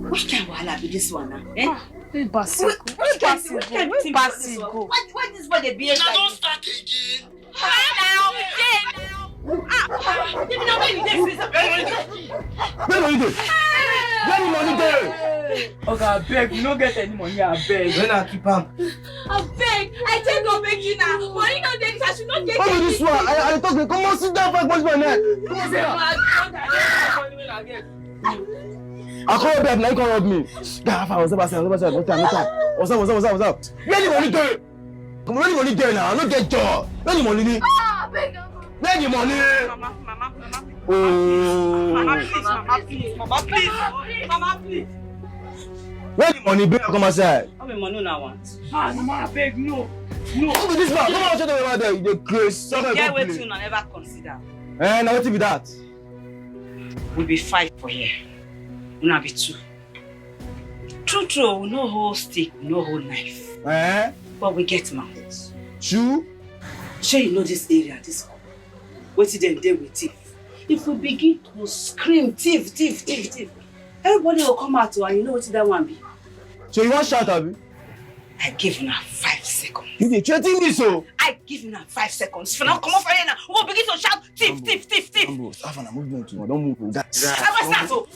Which kind of wahala be this one now? Eh? Which Basigo? Why this boy they behave like this? Don't start again. Where are you there? Where the money there? Okay, I beg, we don't get any money, I beg. When I keep am. I beg, I take no beg you now. Money no dey, I should not take What is this one? I talk to you. Come on, sit down, fuck what's my neck. Come on, sit down. I call back, now you come rob me. God, what's up? What's up? What's up? Where the money there? Come on, where the money there now? I don't get job. Where the money there? beg. Where the money? Mama. Oh. Mama, please. Where the money? Better come outside. How many money now want? Mama, I beg, no. Who be this man? Come on, shut up about there. You the grace. Yeah, wait till I never consider. Now what be that? We be 5 for here. We not be 2. True, we no hold stick, we no hold knife. But we get mouths. True? Sure you know this area, this hall. Wait till them deal with thief. If we begin to scream thief, everybody will come out and you know what that one be. So you want shout Abi? I give you 5 seconds. You dey threaten me so? I give you 5 seconds. For now, come on for here now. We will begin to shout thief. Ambos, have an movement too. Don't move. I was that so.